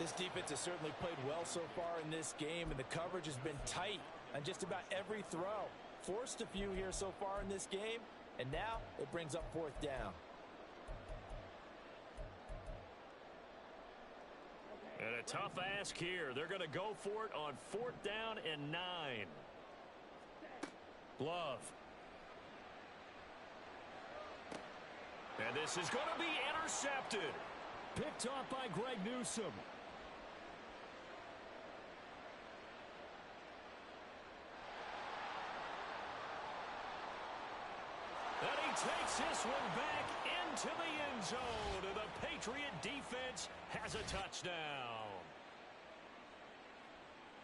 This defense has certainly played well so far in this game, and the coverage has been tight on just about every throw. Forced a few here so far in this game, and now it brings up fourth down. And a tough ask here. They're going to go for it on 4th down and 9. Love. And this is going to be intercepted. Picked off by Greg Newsome. And he takes this one back into the end zone. And the Patriot defense has a touchdown.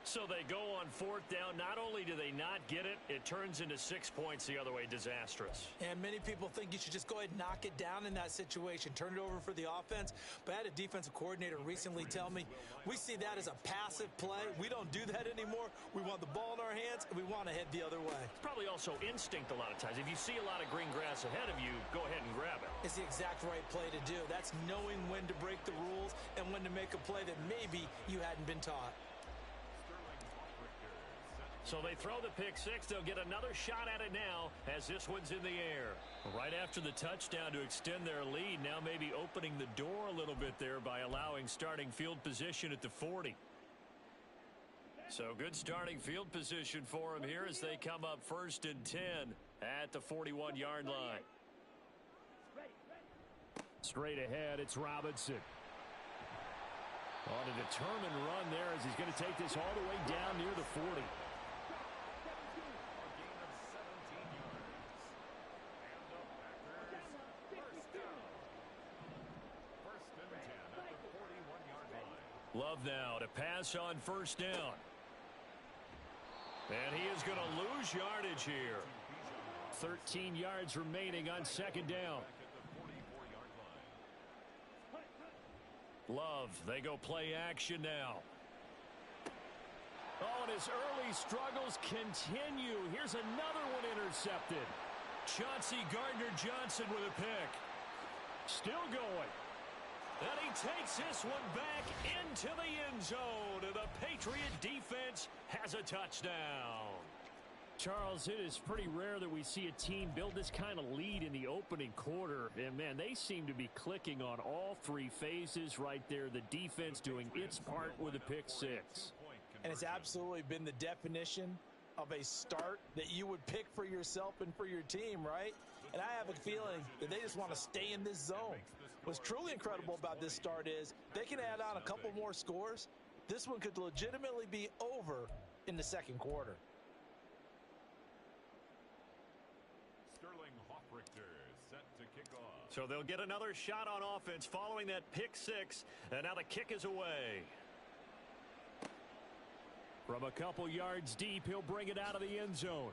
So they go on 4th down. Not only do they not get it, it turns into 6 points the other way. Disastrous. And many people think you should just go ahead and knock it down in that situation. Turn it over for the offense. But I had a defensive coordinator recently tell me, we see that as a passive play. We don't do that anymore. We want the ball in our hands, and we want to head the other way. It's probably also instinct a lot of times. If you see a lot of green grass ahead of you, go ahead and grab it. It's the exact right play to do. That's knowing when to break the rules and when to make a play that maybe you hadn't been taught. So they throw the pick six. They'll get another shot at it now as this one's in the air. Right after the touchdown to extend their lead, now maybe opening the door a little bit there by allowing starting field position at the 40. So good starting field position for them here as they come up 1st and 10 at the 41-yard line. Straight ahead, it's Robinson. On a determined run there as he's going to take this all the way down near the 40. Love now to pass on 1st down. And he is going to lose yardage here. 13 yards remaining on 2nd down. Love, they go play action now. Oh, and his early struggles continue. Here's another one intercepted. Chauncey Gardner-Johnson with a pick. Still going. And he takes this one back into the end zone. And the Patriot defense has a touchdown. Charles, it is pretty rare that we see a team build this kind of lead in the opening quarter. And, man, they seem to be clicking on all 3 phases right there. The defense doing its part with a pick six. And it's absolutely been the definition of a start that you would pick for yourself and for your team, right? And I have a feeling that they just want to stay in this zone. What's truly incredible about this start is they can add on a couple more scores. This one could legitimately be over in the 2nd quarter. Sterling Hoffrichter set to kick off. So they'll get another shot on offense following that pick six. And now the kick is away. From a couple yards deep, he'll bring it out of the end zone.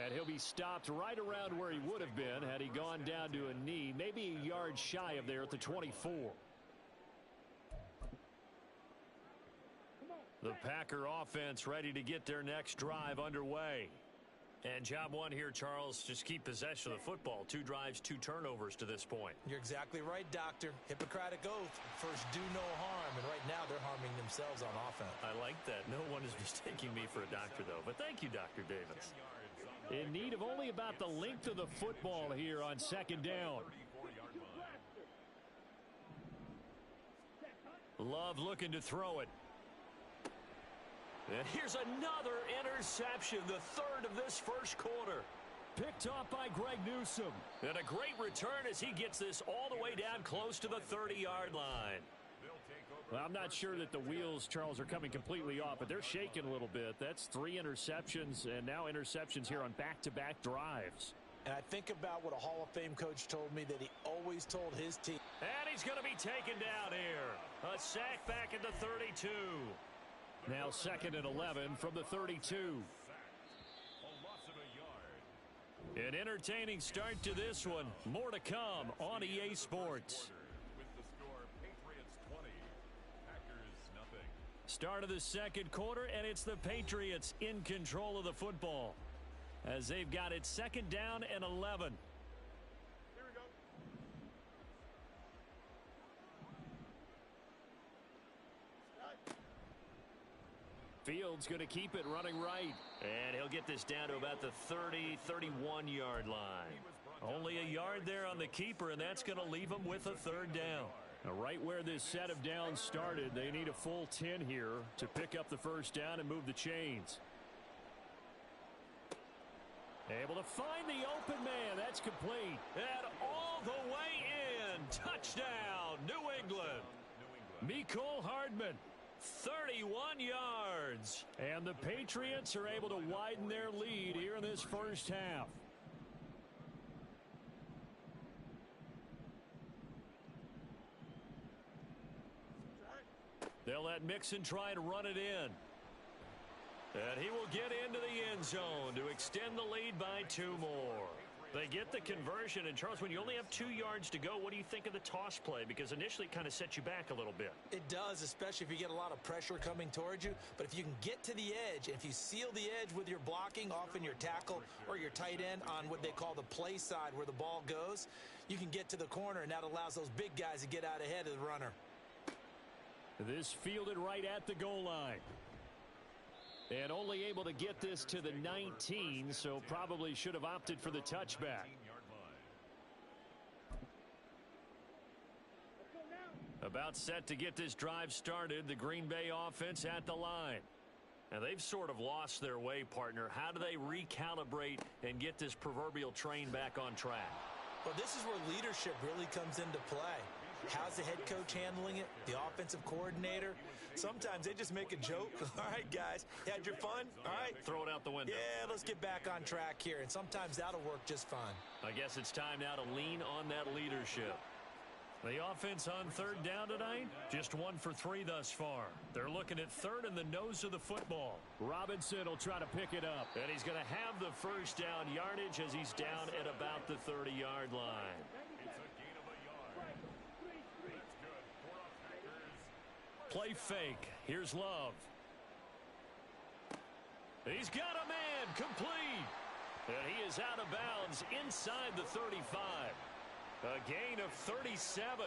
And he'll be stopped right around where he would have been had he gone down to a knee, maybe a yard shy of there at the 24. The Packer offense ready to get their next drive underway. And job one here, Charles, just keep possession of the football. 2 drives, 2 turnovers to this point. You're exactly right, Doctor. Hippocratic oath. First, do no harm. And right now, they're harming themselves on offense. I like that. No one is mistaking me for a doctor, though. But thank you, Dr. Davis. In need of only about the length of the football here on 2nd down. Love looking to throw it. And here's another interception, the 3rd of this 1st quarter. Picked off by Greg Newsome. And a great return as he gets this all the way down close to the 30-yard line. Well, I'm not sure that the wheels, Charles, are coming completely off, but they're shaking a little bit. That's 3 interceptions, and now interceptions here on back-to-back drives. And I think about what a Hall of Fame coach told me that he always told his team. And he's going to be taken down here. A sack back at the 32. Now 2nd and 11 from the 32. An entertaining start to this one. More to come on EA Sports. Start of the 2nd quarter, and it's the Patriots in control of the football as they've got it 2nd down and 11. Fields going to keep it running right. And he'll get this down to about the 30, 31-yard line. Only a yard there on the keeper, and that's going to leave him with a third down. Now, right where this set of downs started, they need a full 10 here to pick up the first down and move the chains. Able to find the open man. That's complete. And all the way in. Touchdown, New England. Mecole Hardman. 31 yards. And the Patriots are able to widen their lead here in this first half. They'll let Mixon try and run it in. And he will get into the end zone to extend the lead by 2 more. They get the conversion. And, Charles, when you only have 2 yards to go, what do you think of the toss play? Because initially it kind of set you back a little bit. It does, especially if you get a lot of pressure coming towards you. But if you can get to the edge, if you seal the edge with your blocking, often your tackle or your tight end on what they call the play side where the ball goes, you can get to the corner, and that allows those big guys to get out ahead of the runner. This fielded right at the goal line. And only able to get this to the 19, so probably should have opted for the touchback. About set to get this drive started, the Green Bay offense at the line. And they've sort of lost their way, partner. How do they recalibrate and get this proverbial train back on track? Well, this is where leadership really comes into play. How's the head coach handling it? The offensive coordinator? Sometimes they just make a joke. All right, guys, you had your fun? All right. Throw it out the window. Yeah, let's get back on track here. And sometimes that'll work just fine. I guess it's time now to lean on that leadership. The offense on third down tonight, just 1 for 3 thus far. They're looking at third in the nose of the football. Robinson will try to pick it up. And he's going to have the first down yardage as he's down at about the 30-yard line. Play fake. Here's Love. He's got a man. Complete. And he is out of bounds inside the 35. A gain of 37.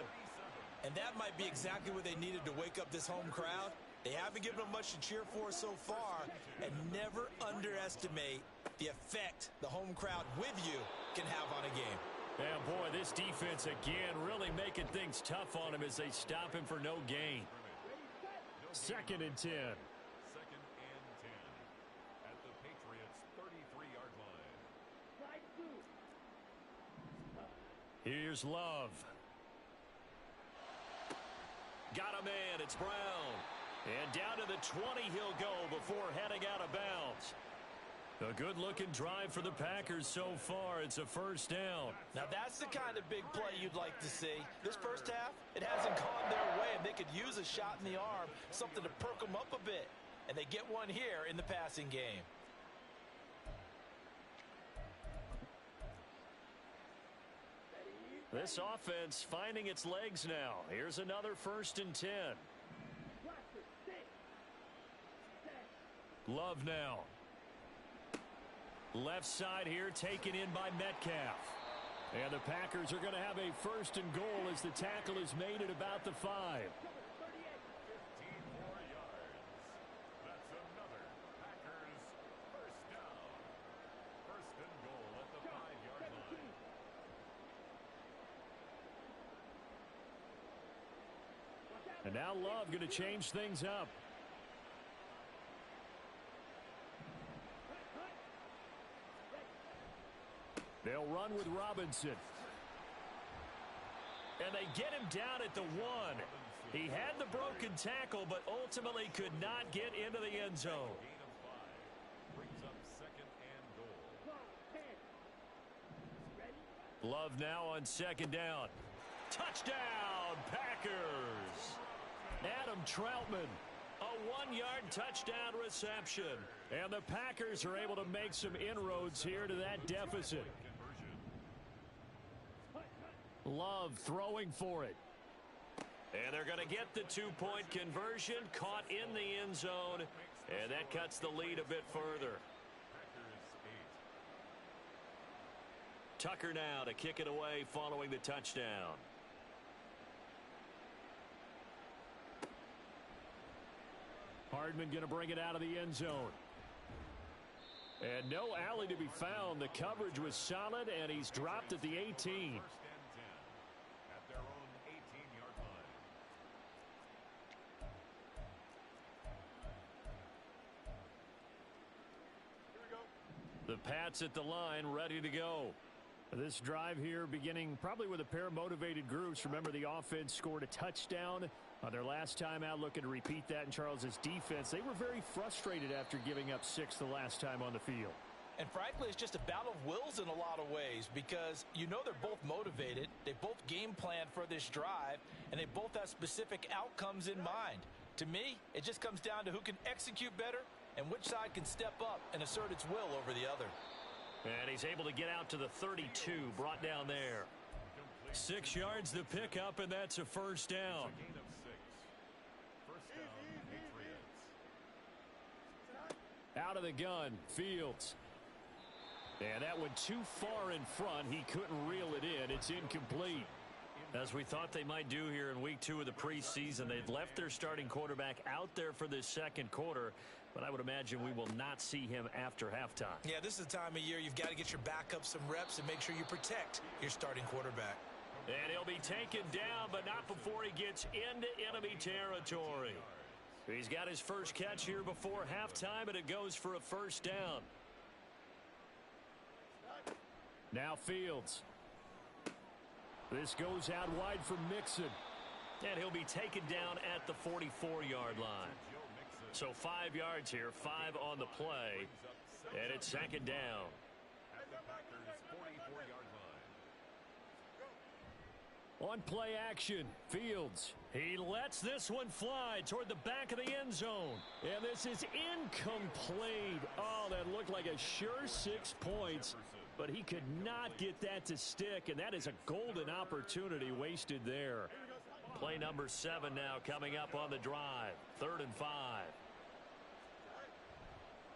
And that might be exactly what they needed to wake up this home crowd. They haven't given them much to cheer for so far. And never underestimate the effect the home crowd with you can have on a game. Yeah, boy, this defense again really making things tough on him as they stop him for no gain. 2nd and 10. 2nd and 10 at the Patriots' 33-yard line. Here's Love. Got a man. It's Brown. And down to the 20 he'll go before heading out of bounds. A good-looking drive for the Packers so far. It's a first down. Now, that's the kind of big play you'd like to see. This first half, it hasn't gone their way, and they could use a shot in the arm, something to perk them up a bit. And they get one here in the passing game. This offense finding its legs now. Here's another 1st and 10. Love now. Left side here taken in by Metcalf. And the Packers are going to have a 1st and goal as the tackle is made at about the 5. 15 more yards. That's another Packers first down. 1st and goal at the 5-yard line. And now Love going to change things up. They'll run with Robinson. And they get him down at the 1. He had the broken tackle, but ultimately could not get into the end zone. Gain of 5 brings up 2nd and goal. Love now on 2nd down. Touchdown, Packers. Adam Troutman, a 1-yard touchdown reception. And the Packers are able to make some inroads here to that deficit. Love throwing for it. And they're going to get the 2-point conversion, caught in the end zone, and that cuts the lead a bit further. Tucker now to kick it away following the touchdown. Hardman going to bring it out of the end zone. And no alley to be found. The coverage was solid, and he's dropped at the 18. First and 10 at their own 18-yard line. Here we go. The Pats at the line, ready to go. This drive here beginning probably with a pair of motivated groups. Remember, the offense scored a touchdown on their last time out, looking to repeat that in Charles's defense. They were very frustrated after giving up 6 the last time on the field. And frankly, it's just a battle of wills in a lot of ways because you know they're both motivated. They both game planned for this drive, and they both have specific outcomes in mind. To me, it just comes down to who can execute better and which side can step up and assert its will over the other. And he's able to get out to the 32, brought down there. 6 yards to pick up, and that's a first down. Gain of 6. First down, Patriots. Out of the gun, Fields. And that went too far in front. He couldn't reel it in. It's incomplete. As we thought they might do here in week 2 of the preseason, they've left their starting quarterback out there for this second quarter, but I would imagine we will not see him after halftime. Yeah, this is the time of year you've got to get your backup some reps and make sure you protect your starting quarterback. And he'll be taken down, but not before he gets into enemy territory. He's got his first catch here before halftime, and it goes for a first down. Now Fields. This goes out wide for Mixon. And he'll be taken down at the 44-yard line. So 5 yards here, 5 on the play, and it's second down. At the Packers' 44-yard line. On play action, Fields. He lets this one fly toward the back of the end zone. And this is incomplete. Oh, that looked like a sure 6 points. But he could not get that to stick, and that is a golden opportunity wasted there. Play number 7 now coming up on the drive. 3rd and 5.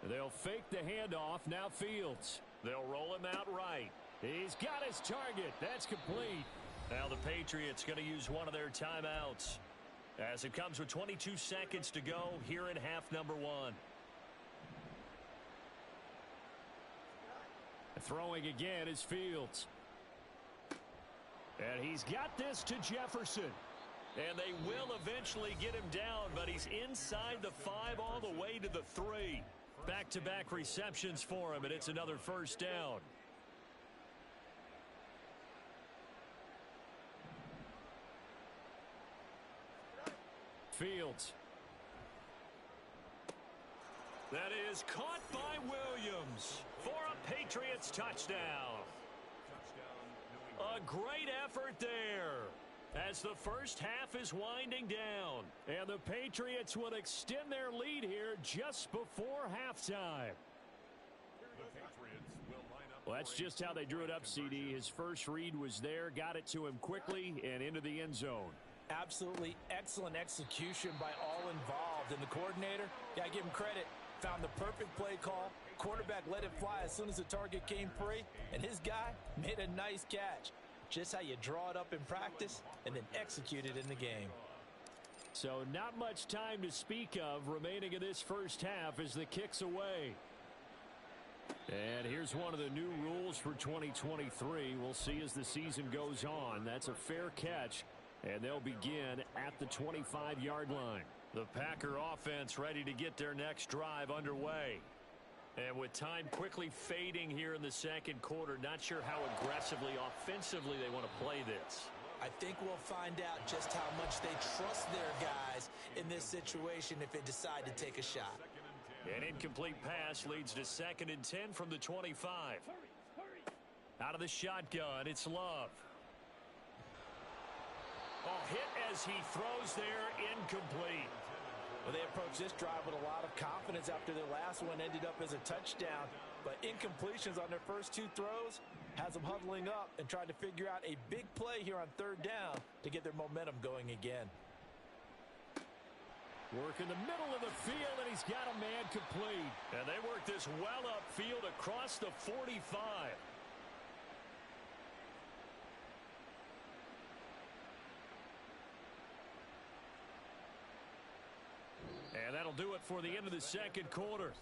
They'll fake the handoff. Now Fields. They'll roll him out right. He's got his target. That's complete. Now the Patriots going to use one of their timeouts as it comes with 22 seconds to go here in half number 1. Throwing again is Fields. And he's got this to Jefferson. And they will eventually get him down, but he's inside the 5 all the way to the 3. Back-to-back receptions for him, and it's another first down. Fields. That is caught by Williams for a Patriots touchdown. A great effort there as the first half is winding down. And the Patriots will extend their lead here just before halftime. Well, that's just how they drew it up, CD. His first read was there, got it to him quickly, and into the end zone. Absolutely excellent execution by all involved. And the coordinator, got to give him credit, found the perfect play call. Quarterback let it fly as soon as the target came free, and his guy made a nice catch. Just how you draw it up in practice and then execute it in the game. So not much time to speak of remaining in this first half as the kick's away. And here's one of the new rules for 2023. We'll see as the season goes on. That's a fair catch, and they'll begin at the 25-yard line. The Packer offense ready to get their next drive underway. And with time quickly fading here in the second quarter, not sure how aggressively, offensively they want to play this. I think we'll find out just how much they trust their guys in this situation if they decide to take a shot. An incomplete pass leads to 2nd and 10 from the 25. Out of the shotgun, it's Love. Hit as he throws there, incomplete. Well, they approached this drive with a lot of confidence after their last one ended up as a touchdown. But incompletions on their first 2 throws has them huddling up and trying to figure out a big play here on 3rd down to get their momentum going again. Work in the middle of the field, and he's got a man complete. And they work this well upfield across the 45. And That'll do it for the end of the second quarter.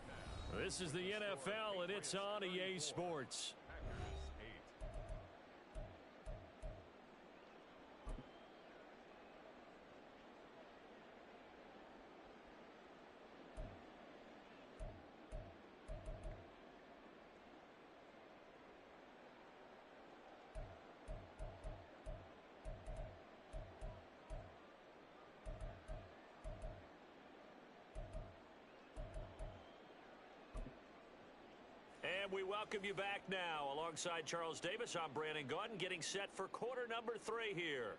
This is the NFL, and it's on EA Sports. And we welcome you back now. Alongside Charles Davis, I'm Brandon Gaudin, getting set for quarter number 3 here.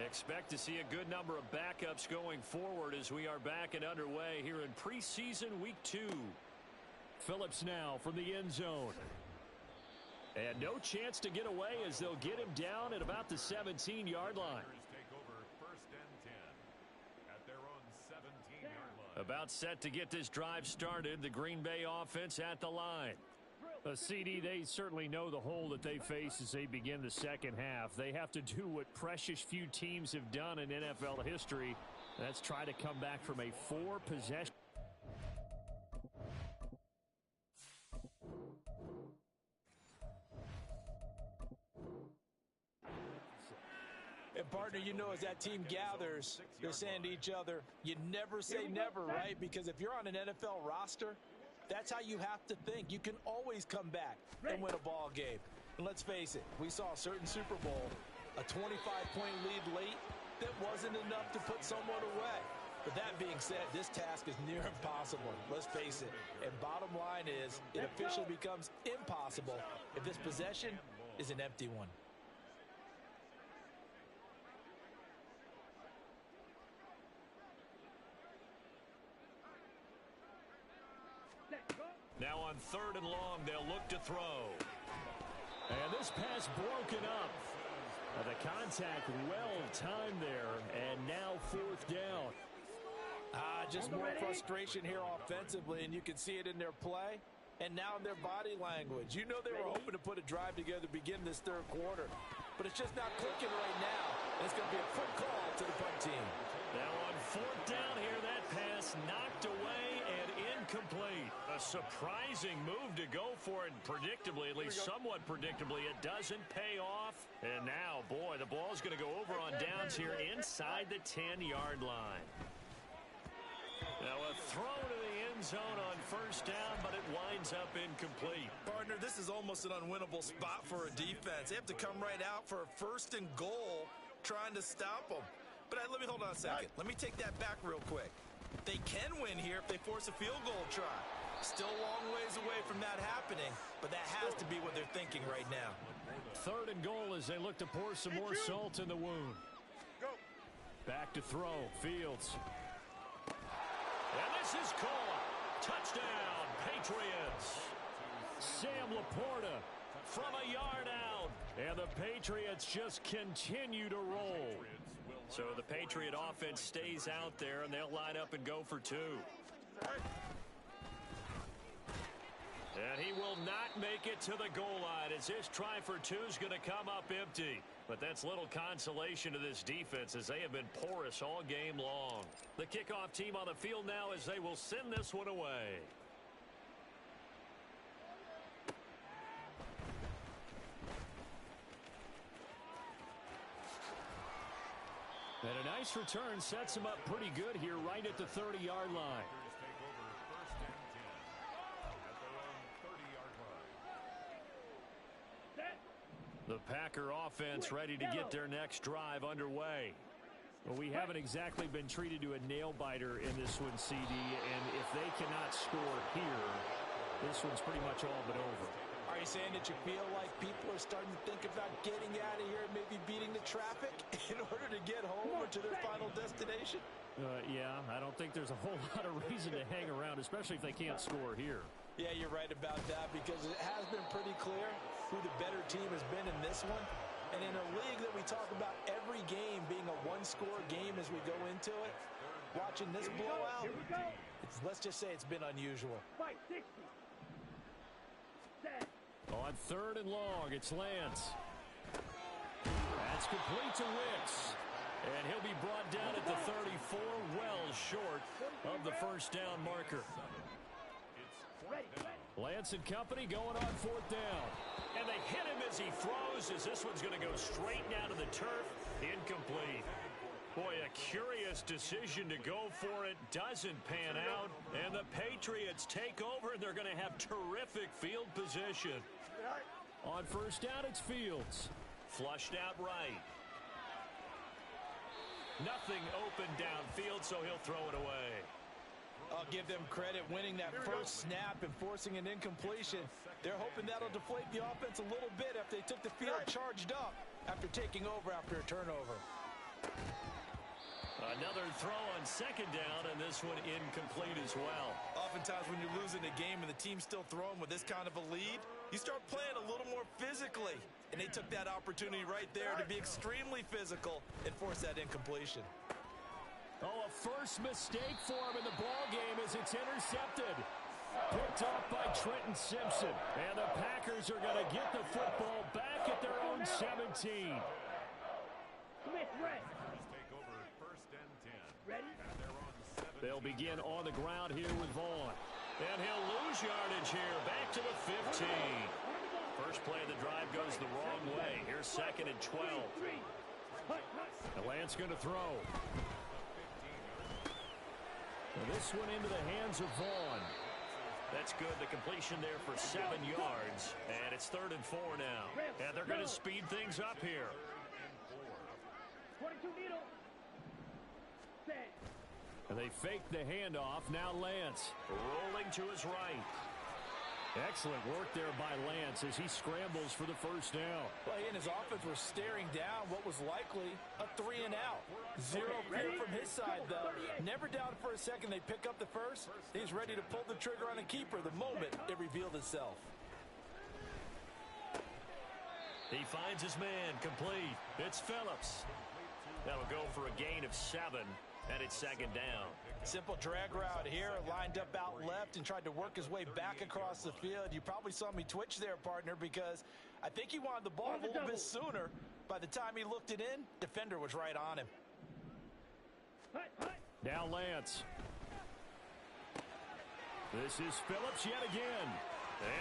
Expect to see a good number of backups going forward as we are back and underway here in preseason week 2. Phillips now from the end zone. And no chance to get away as they'll get him down at about the 17-yard line. About set to get this drive started. The Green Bay offense at the line. CD, they certainly know the hole that they face as they begin the second half. They have to do what precious few teams have done in NFL history. That's try to come back from a 4-possession. And, partner, you know, as that team gathers, they're saying to each other, you never say never, right? Because if you're on an NFL roster, that's how you have to think. You can always come back and win a ball game. And let's face it, we saw a certain Super Bowl, a 25-point lead late that wasn't enough to put someone away. But that being said, this task is near impossible. Let's face it. And bottom line is, it officially becomes impossible if this possession is an empty one. Now on 3rd and long, they'll look to throw. And this pass broken up. The contact well timed there, and now 4th down. Just more frustration here offensively, and you can see it in their play and now in their body language. You know they were hoping to put a drive together to begin this 3rd quarter, but it's just not clicking right now. And it's going to be a quick call to the punt team. Now on 4th down here, that pass knocked away and incomplete. A surprising move to go for it, and predictably, at least somewhat predictably, it doesn't pay off. And now, boy, the ball's going to go over on downs here inside the 10-yard line. Now a throw to the end zone on 1st down, but it winds up incomplete. Partner, this is almost an unwinnable spot for a defense. They have to come right out for a 1st and goal trying to stop them. But let me hold on a second. Let me take that back real quick. They can win here if they force a field goal try. Still a long ways away from that happening, but that has to be what they're thinking right now. 3rd and goal as they look to pour some more salt in the wound. Back to throw. Fields. And this is caught. Touchdown, Patriots. Sam Laporta from a yard out. And the Patriots just continue to roll. So the Patriot offense stays out there, and they'll line up and go for 2. And he will not make it to the goal line as this try for 2 is going to come up empty. But that's little consolation to this defense as they have been porous all game long. The kickoff team on the field now as they will send this one away. And a nice return sets him up pretty good here right at the 30-yard line. The Packer offense ready to get their next drive underway. Well, we haven't exactly been treated to a nail-biter in this one, CD, and if they cannot score here, this one's pretty much all but over. Are you saying that you feel like people are starting to think about getting out of here and maybe beating the traffic in order to get home or to their final destination? Yeah, I don't think there's a whole lot of reason to hang around, especially if they can't score here. Yeah, you're right about that because it has been pretty clear who the better team has been in this one. And in a league that we talk about every game being a one-score game as we go into it, watching this blowout, let's just say it's been unusual. On 3rd and long, it's Lance. That's complete to Wicks. And he'll be brought down at the 34, well short of the first down marker. Lance and company going on fourth down. And they hit him as he throws, as this one's going to go straight down to the turf. Incomplete. Boy, a curious decision to go for it. Doesn't pan out. And the Patriots take over, and they're going to have terrific field position. On first down, it's Fields. Flushed out right. Nothing open downfield, so he'll throw it away. I'll give them credit winning that first snap and forcing an incompletion. They're hoping that'll deflate the offense a little bit after they took the field charged up after taking over after a turnover. Another throw on second down, and this one incomplete as well. Oftentimes when you're losing a game and the team's still throwing with this kind of a lead, you start playing a little more physically. And they took that opportunity right there to be extremely physical and force that incompletion. Oh, a first mistake for him in the ball game as it's intercepted. Picked off by Trenton Simpson. And the Packers are going to get the football back at their own 17. They'll begin on the ground here with Vaughn. And he'll lose yardage here. Back to the 15. First play of the drive goes the wrong way. Here's second and 12. And Lance going to throw. And this one into the hands of Vaughn. That's good. The completion there for 7 yards. And it's 3rd and 4 now. And they're going to speed things up here. 22 needle. And they fake the handoff. Now Lance. Rolling to his right. Excellent work there by Lance as he scrambles for the first down. Well, he and his offense were staring down what was likely a 3 and out. Zero fear from his side, though. Never doubted for a second they pick up the first. He's ready to pull the trigger on a keeper the moment it revealed itself. He finds his man complete. It's Phillips. That'll go for a gain of 7, and it's second down. Simple drag route here, lined up out left and tried to work his way back across the field. You probably saw me twitch there, partner, because I think he wanted the ball a little bit sooner. By the time he looked it in, defender was right on him. Now Lance. This is Phillips yet again.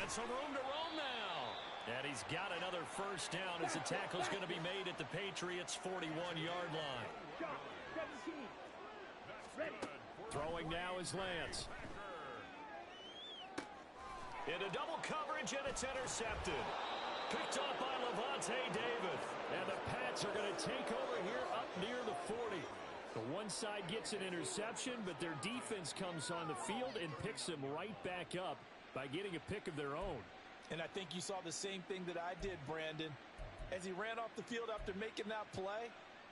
And some room to roam now. And he's got another first down as the tackle's going to be made at the Patriots' 41-yard line. 17. Ready. Throwing now is Lance. Into double coverage, and it's intercepted. Picked off by Lavonte David. And the Pats are going to take over here up near the 40. The one side gets an interception, but their defense comes on the field and picks them right back up by getting a pick of their own. And I think you saw the same thing that I did, Brandon. As he ran off the field after making that play,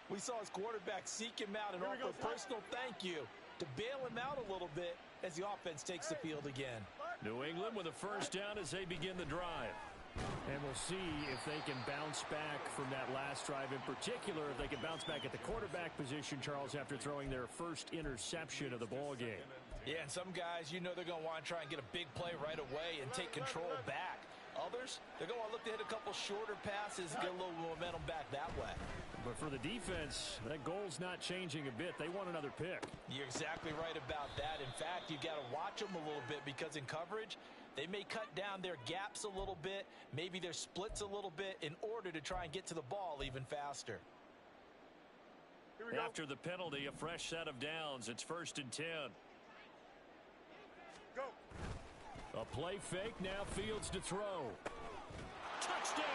we saw his quarterback seek him out and offer a personal thank you to bail him out a little bit as the offense takes the field again. New England with a first down as they begin the drive. And we'll see if they can bounce back from that last drive. In particular, if they can bounce back at the quarterback position, Charles, after throwing their first interception of the ball game. Yeah, and some guys, you know they're going to want to try and get a big play right away and take control back. Others, they're going to want to look to hit a couple shorter passes and get a little momentum back that way. But for the defense, that goal's not changing a bit. They want another pick. You're exactly right about that. In fact, you got to watch them a little bit because in coverage, they may cut down their gaps a little bit, maybe their splits a little bit in order to try and get to the ball even faster. After the penalty, a fresh set of downs. It's 1st and 10. Go. A play fake, now Fields to throw. Touchdown!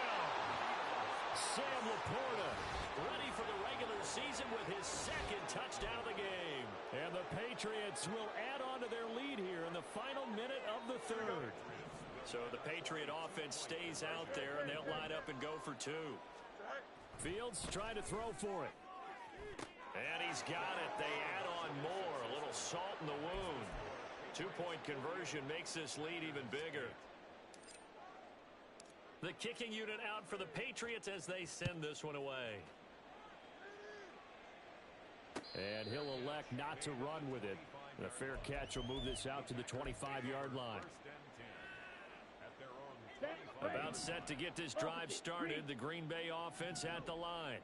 Sam Laporta. Ready for the regular season with his 2nd touchdown of the game. And the Patriots will add on to their lead here in the final minute of the 3rd. So the Patriot offense stays out there, and they'll line up and go for 2. Fields trying to throw for it. And he's got it. They add on more. A little salt in the wound. 2-point conversion makes this lead even bigger. The kicking unit out for the Patriots as they send this one away. And he'll elect not to run with it. And a fair catch will move this out to the 25-yard line. About set to get this drive started. The Green Bay offense at the line.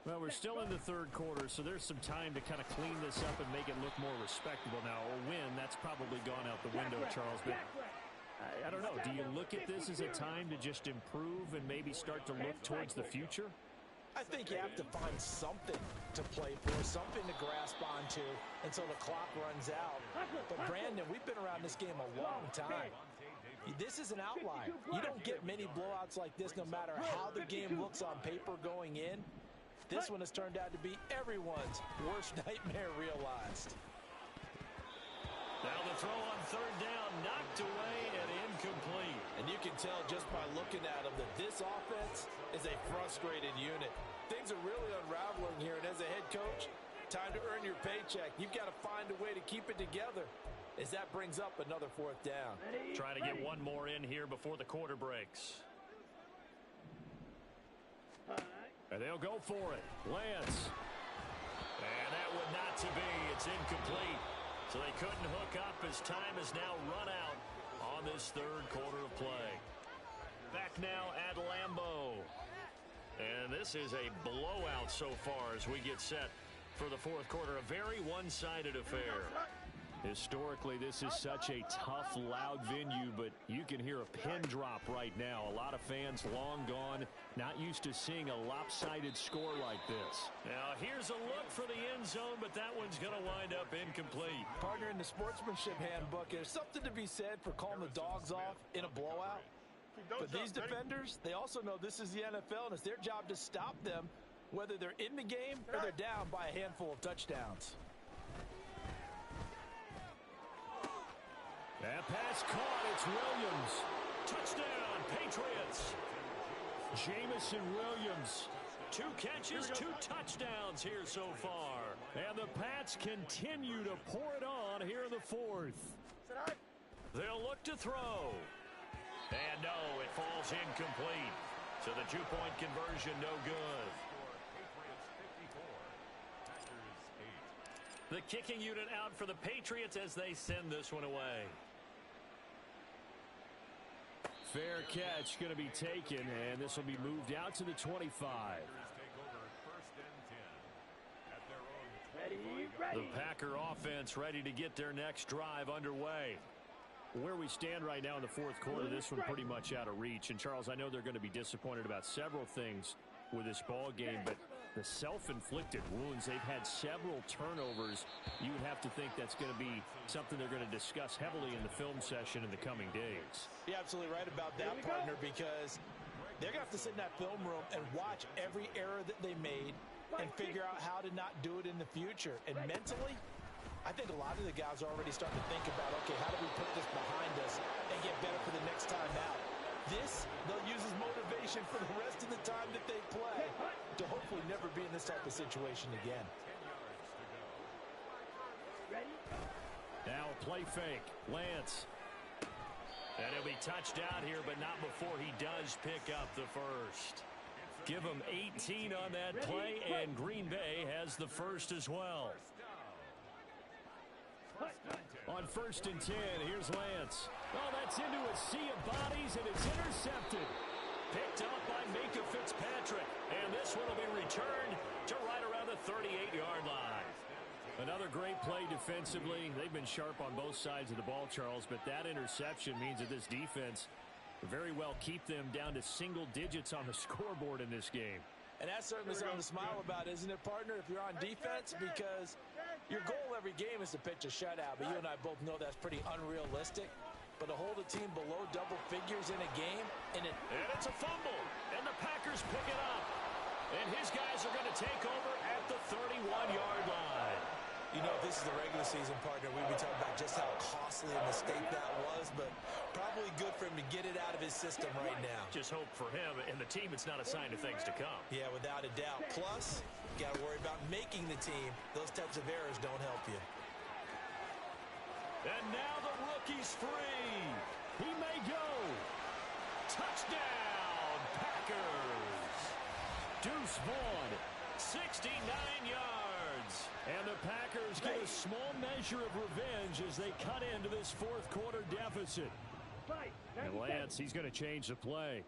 Well, we're still in the third quarter, so there's some time to kind of clean this up and make it look more respectable. Now, a win, that's probably gone out the window, Charles. But I don't know. Do you look at this as a time to just improve and maybe start to look towards the future? I think you have to find something to play for, something to grasp onto until the clock runs out. But, Brandon, we've been around this game a long time. This is an outlier. You don't get many blowouts like this no matter how the game looks on paper going in. This one has turned out to be everyone's worst nightmare realized. Now the throw on third down, knocked away and incomplete. And you can tell just by looking at them that this offense is a frustrated unit. Things are really unraveling here, and as a head coach, time to earn your paycheck. You've got to find a way to keep it together as that brings up another fourth down. Trying to get one more in here before the quarter breaks. And they'll go for it. Lance. And that would not to be. It's incomplete. So they couldn't hook up as time has now run out on this third quarter of play. Back now at Lambeau. And this is a blowout so far as we get set for the fourth quarter. A very one-sided affair. Historically, this is such a tough, loud venue, but you can hear a pin drop right now. A lot of fans long gone, not used to seeing a lopsided score like this. Now, here's a look for the end zone, but that one's going to wind up incomplete. Partner, in the sportsmanship handbook, there's something to be said for calling the dogs off in a blowout. But these defenders, they also know this is the NFL, and it's their job to stop them, whether they're in the game or they're down by a handful of touchdowns. That pass caught. It's Williams. Touchdown, Patriots. Jamison Williams. 2 catches, 2 touchdowns here so far. And the Pats continue to pour it on here in the fourth. They'll look to throw. And no, it falls incomplete. So the 2-point conversion no good. The kicking unit out for the Patriots as they send this one away. Fair catch going to be taken, and this will be moved out to the 25. The Packer offense ready to get their next drive underway. Where we stand right now in the fourth quarter, this one pretty much out of reach. And, Charles, I know they're going to be disappointed about several things with this ball game, but the self-inflicted wounds, they've had several turnovers. You would have to think that's going to be something they're going to discuss heavily in the film session in the coming days. You're absolutely right about that, partner, because they're going to have to sit in that film room and watch every error that they made and figure out how to not do it in the future. And mentally, I think a lot of the guys are already starting to think about, okay, how do we put this behind us and get better for the next time out? This, they'll use as motivation for the rest of the time that they play to hopefully never be in this type of situation again. Now a play fake. Lance. And he'll be touched out here, but not before he does pick up the first. Give him 18 on that play, and Green Bay has the first as well. On 1st and 10, here's Lance. Oh, that's into a sea of bodies, and it's intercepted. Picked up by Minkah Fitzpatrick. And this one will be returned to right around the 38-yard line. Another great play defensively. They've been sharp on both sides of the ball, Charles, but that interception means that this defense very well keep them down to single digits on the scoreboard in this game. And that's certainly something to smile about, isn't it, partner, if you're on defense? Because your goal every game is to pitch a shutout, but you and I both know that's pretty unrealistic. But to hold a team below double figures in a game, and it's a fumble, and the Packers pick it up. And his guys are going to take over at the 31-yard line. You know, if this is the regular season, partner, we'd be talking about just how costly a mistake that was, but probably good for him to get it out of his system right now. Just hope for him and the team it's not a sign of things to come. Yeah, without a doubt. Plus, you got to worry about making the team. Those types of errors don't help you. And now the rookie's free. He may go. Touchdown, Packers. Deuce Vaughn, 69 yards. And the Packers get a small measure of revenge as they cut into this fourth quarter deficit. And Lance, he's going to change the play.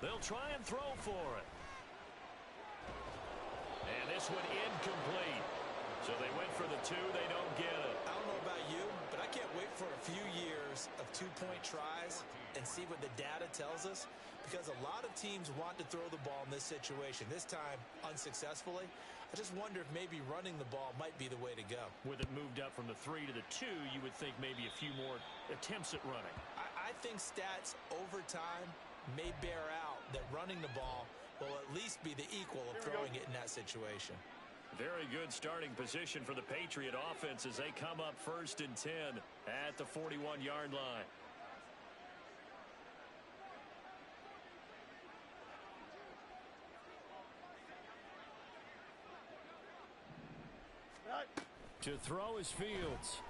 They'll try and throw for it. And this one incomplete. So they went for the 2. They don't get it. I don't know about you, but I can't wait for a few years of 2-point tries and see what the data tells us, because a lot of teams want to throw the ball in this situation. This time, unsuccessfully. I just wonder if maybe running the ball might be the way to go. With it moved up from the 3 to the 2, you would think maybe a few more attempts at running. I think stats over time may bear out that running the ball will at least be the equal of throwing it in that situation. Very good starting position for the Patriot offense as they come up 1st and 10 at the 41-yard line. To throw is Fields.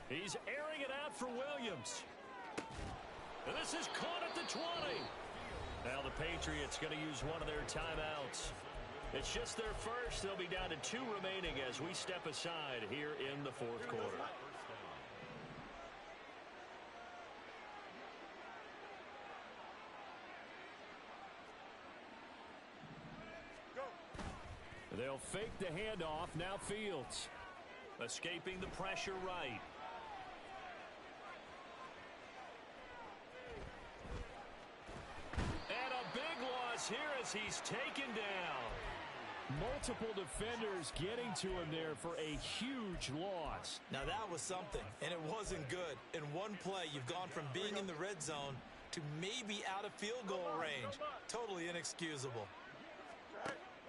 He's airing it out for Williams. And this is caught at the 20. Now the Patriots going to use one of their timeouts. It's just their first. They'll be down to 2 remaining as we step aside here in the 4th quarter. They'll fake the handoff. Now Fields. Escaping the pressure right. And a big loss here as he's taken down. Multiple defenders getting to him there for a huge loss. Now that was something, and it wasn't good. In one play, you've gone from being in the red zone to maybe out of field goal range. Totally inexcusable.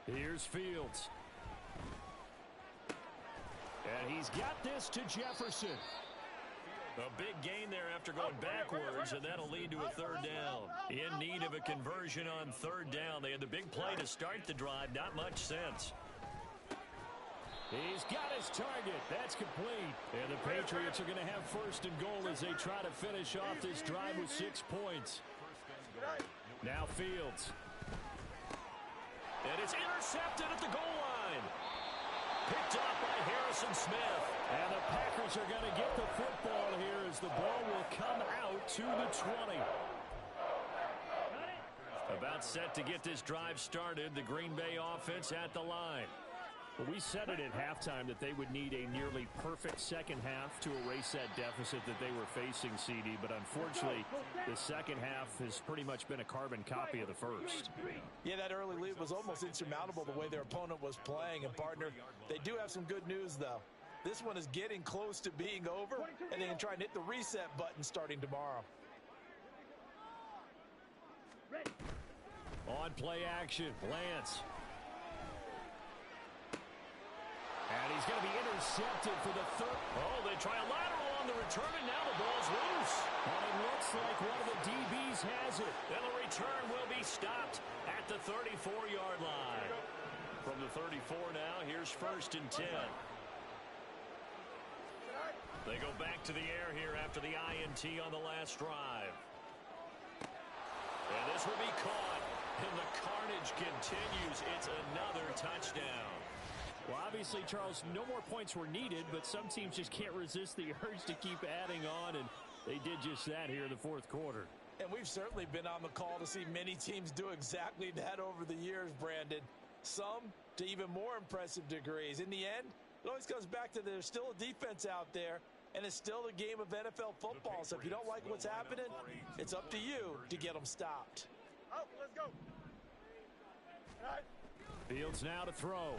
Here's Fields. And he's got this to Jefferson. A big gain there after going backwards, and that'll lead to a 3rd down. In need of a conversion on 3rd down. They had the big play to start the drive. Not much sense. He's got his target. That's complete. And the Patriots are going to have 1st and goal as they try to finish off this drive with 6 points. Now Fields. And it's intercepted at the goal line. Picked up by Harrison Smith. And the Packers are going to get the football here as the ball will come out to the 20. About set to get this drive started. The Green Bay offense at the line. Well, we said it at halftime that they would need a nearly perfect second half to erase that deficit that they were facing, CD. But unfortunately, the second half has pretty much been a carbon copy of the first. Yeah, that early lead was almost insurmountable the way their opponent was playing. And, partner, they do have some good news, though. This one is getting close to being over, and they can try and hit the reset button starting tomorrow. On play action, Lance. And he's going to be intercepted for the 3rd. Oh, they try a lateral on the return, and now the ball's loose. And it looks like one of the DBs has it. And the return will be stopped at the 34-yard line. From the 34 now, here's 1st and 10. They go back to the air here after the INT on the last drive. And this will be caught. And the carnage continues. It's another touchdown. Well, obviously, Charles, no more points were needed, but some teams just can't resist the urge to keep adding on, and they did just that here in the 4th quarter. And we've certainly been on the call to see many teams do exactly that over the years, Brandon. Some to even more impressive degrees. In the end, it always comes back to there's still a defense out there, and it's still a game of NFL football. So if you don't like what's happening, it's up to you to get them stopped. Oh, let's go. Fields now to throw.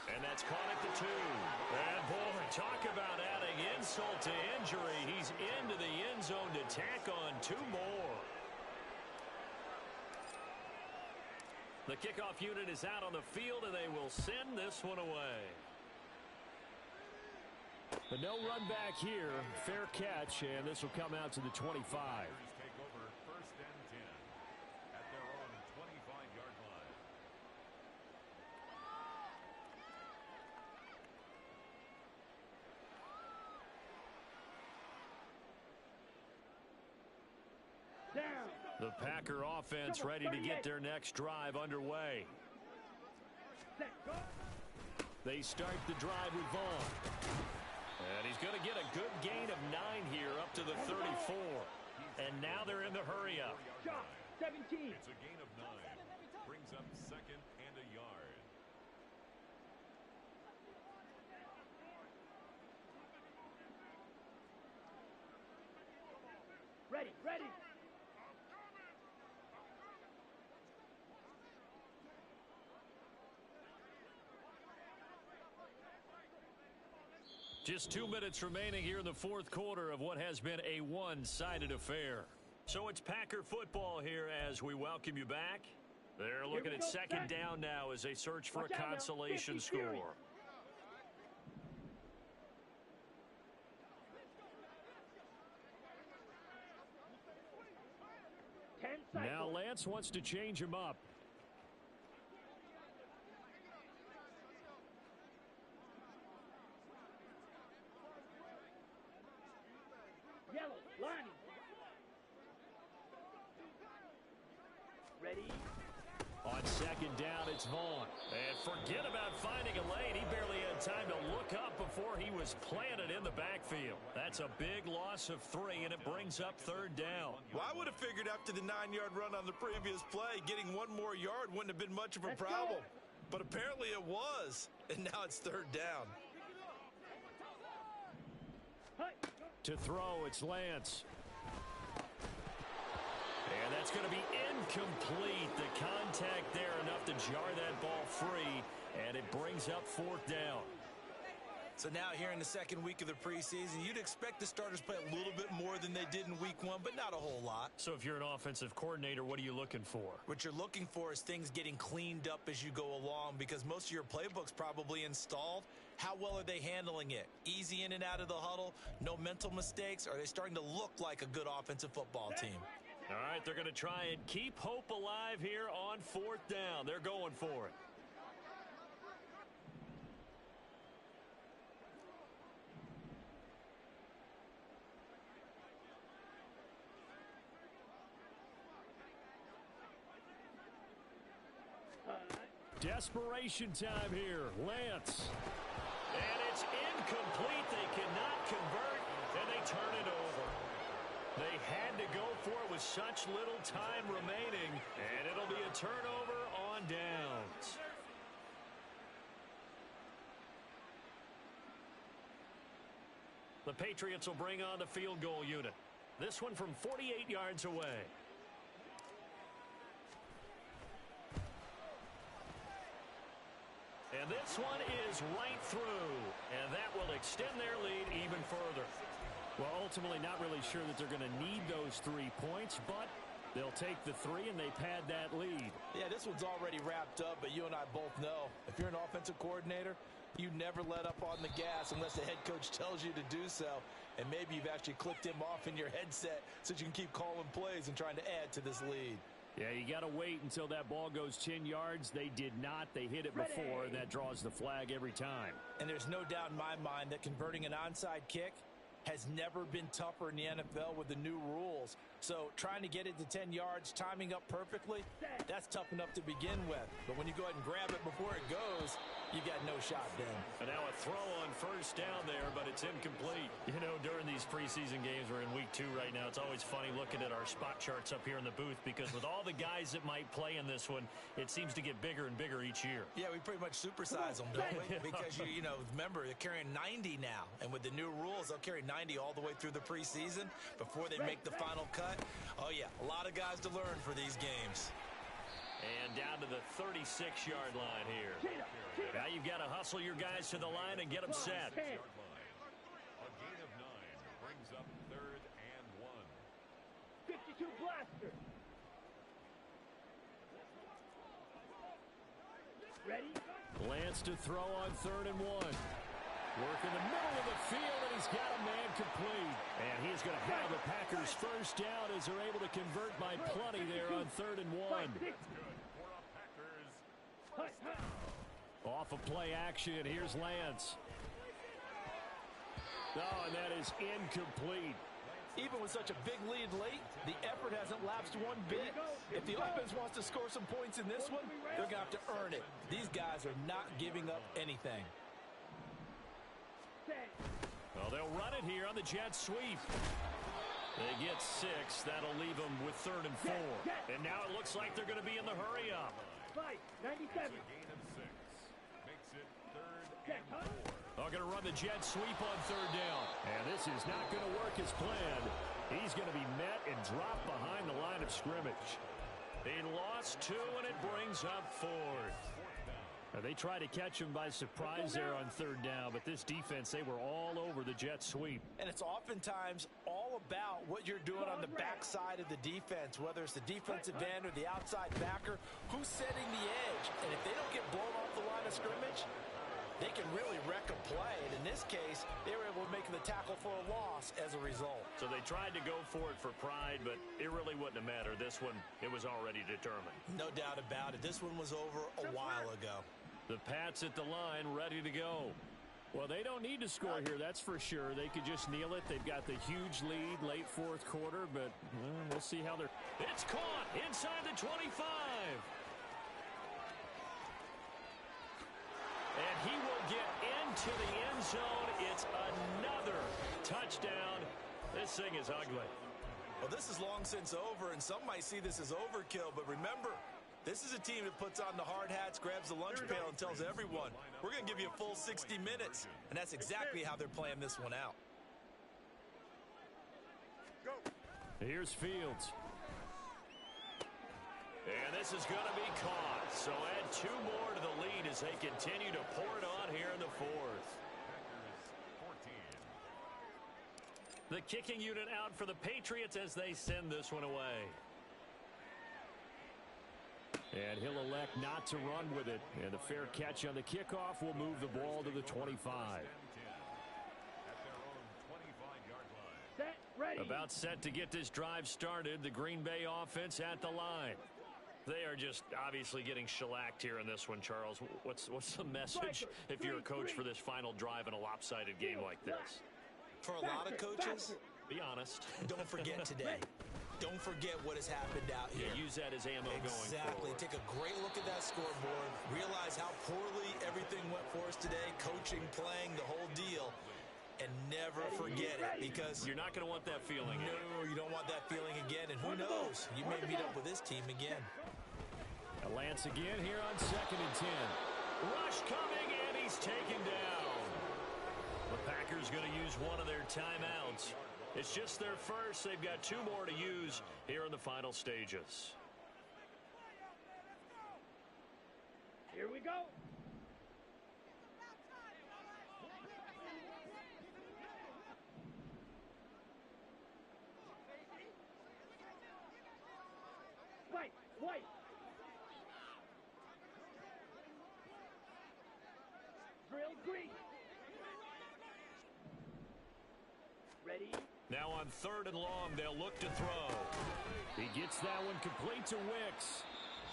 And that's caught at the 2. And boy, talk about adding insult to injury. He's into the end zone to tack on 2 more. The kickoff unit is out on the field, and they will send this one away. But no run back here. Fair catch, and this will come out to the 25. Take over 1st and 10 at their own 25-yard line. Down. The Packer offense ready to get their next drive underway. Set. Go. They start the drive with Vaughn. And he's going to get a good gain of 9 here up to the 34. And now they're in the hurry up. Shot. Set. 17. It's a gain of 9. Brings up 2nd and a yard. Ready, ready. Just 2 minutes remaining here in the fourth quarter of what has been a one-sided affair. So it's Packer football here as we welcome you back. They're looking at second down now as they search for a consolation score. Now Lance wants to change him up. Yellow, lining. Ready. On second down, it's Vaughn. And forget about finding a lane. He barely had time to look up before he was planted in the backfield. That's a big loss of 3, and it brings up third down. Well, I would have figured after the 9-yard run on the previous play, getting 1 more yard wouldn't have been much of a problem. But apparently it was, and now it's third down. To throw, it's Lance. And that's going to be incomplete. The contact there enough to jar that ball free, and it brings up fourth down. So now here in the second week of the preseason, you'd expect the starters play a little bit more than they did in week 1, but not a whole lot. So if you're an offensive coordinator, what are you looking for? What you're looking for is things getting cleaned up as you go along, because most of your playbook's probably installed. How well are they handling it? Easy in and out of the huddle, no mental mistakes? Are they starting to look like a good offensive football team? All right, they're going to try and keep hope alive here on fourth down. They're going for it. Desperation time here. Lance. And it's incomplete. They cannot convert, and they turn it over. They had to go for it with such little time remaining, and it'll be a turnover on downs. The Patriots will bring on the field goal unit. This one from 48 yards away. And this one is right through, and that will extend their lead even further. Well, ultimately not really sure that they're going to need those 3 points, but they'll take the 3 and they pad that lead. Yeah, this one's already wrapped up, but you and I both know if you're an offensive coordinator, you never let up on the gas unless the head coach tells you to do so. And maybe you've actually clicked him off in your headset so you can keep calling plays and trying to add to this lead. Yeah, you got to wait until that ball goes 10 yards. They did not. They hit it before, and that draws the flag every time. And there's no doubt in my mind that converting an onside kick has never been tougher in the NFL with the new rules. So trying to get it to 10 yards, timing up perfectly, that's tough enough to begin with. But when you go ahead and grab it before it goes, you got no shot then. And now a throw on first down there, but it's incomplete. You know, during these preseason games, we're in week 2 right now. It's always funny looking at our spot charts up here in the booth because with all the guys that might play in this one, it seems to get bigger and bigger each year. Yeah, we pretty much supersize them, don't we? Because, you know, remember, they're carrying 90 now. And with the new rules, they'll carry 90 all the way through the preseason before they make the final cut. Oh, yeah, a lot of guys to learn for these games. And down to the 36-yard line here. Now you've got to hustle your guys to the line and get them set. A gain of 9 brings up 3rd and 1. 52 blaster. Ready? Lance to throw on 3rd and 1. Work in the middle of the field, and he's got a man complete. And he's going to have the Packers first down as they're able to convert by plenty there on 3rd and 1. Good for a Packers. Off of play action, here's Lance. Oh, and that is incomplete. Even with such a big lead late, the effort hasn't lapsed one bit. If the offense wants to score some points in this one, they're going to have to earn it. These guys are not giving up anything. Well, they'll run it here on the jet sweep. They get 6. That'll leave them with 3rd and 4. And now it looks like they're going to be in the hurry up. Fight. 97. Gain of 6. Makes it 3rd Check, and huh? 4. They're going to run the jet sweep on 3rd down. And this is not going to work as planned. He's going to be met and dropped behind the line of scrimmage. He lost 2, and it brings up 4th. They tried to catch him by surprise there on 3rd down, but this defense, they were all over the jet sweep. And it's oftentimes all about what you're doing on the backside of the defense, whether it's the defensive end or the outside backer, who's setting the edge. And if they don't get blown off the line of scrimmage, they can really wreck a play. And in this case, they were able to make the tackle for a loss as a result. So they tried to go for it for pride, but it really wouldn't have mattered. This one, it was already determined. No doubt about it. This one was over a while ago. The Pats at the line, ready to go. Well, they don't need to score here, that's for sure. They could just kneel it. They've got the huge lead late 4th quarter, but we'll see how they're... It's caught inside the 25. And he will get into the end zone. It's another touchdown. This thing is ugly. Well, this is long since over, and some might see this as overkill, but remember, this is a team that puts on the hard hats, grabs the lunch pail, and tells everyone, we're going to give you a full 60 minutes. And that's exactly how they're playing this one out. Here's Fields. And this is going to be caught. So add 2 more to the lead as they continue to pour it on here in the 4th. The kicking unit out for the Patriots as they send this one away. And he'll elect not to run with it. And the fair catch on the kickoff will move the ball to the 25. Set. Ready. About set to get this drive started. The Green Bay offense at the line. They are just obviously getting shellacked here in this one, Charles. What's the message if you're a coach for this final drive in a lopsided game like this? For a lot of coaches, Be honest. don't forget today. Don't forget what has happened out here. Yeah, use that as ammo going Exactly. forward. Take a great look at that scoreboard. Realize how poorly everything went for us today. Coaching, playing, the whole deal. And never forget it, because You're not going to want that feeling. no, you don't want that feeling again. And who knows? You may meet up with this team again. Lance again here on 2nd and 10. Rush coming, and he's taken down. The Packers going to use one of their timeouts. It's just their first. They've got 2 more to use here in the final stages. Here we go. White. White. Drill green. Ready. Now on 3rd and long, they'll look to throw. He gets that one complete to Wicks.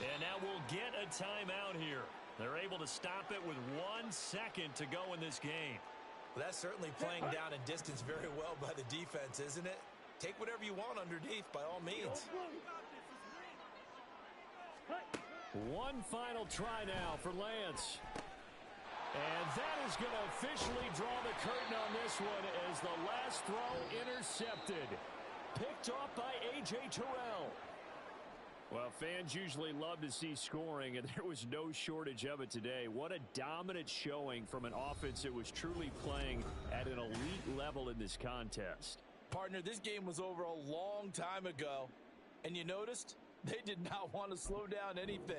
And now we'll get a timeout here. They're able to stop it with 1 second to go in this game. Well, that's certainly playing down and distance very well by the defense, isn't it? Take whatever you want underneath, by all means. One final try now for Lance. And that is going to officially draw the curtain on this one as the last throw intercepted. Picked off by A.J. Terrell. Well, fans usually love to see scoring, and there was no shortage of it today. What a dominant showing from an offense that was truly playing at an elite level in this contest. Partner, this game was over a long time ago, and you noticed they did not want to slow down anything.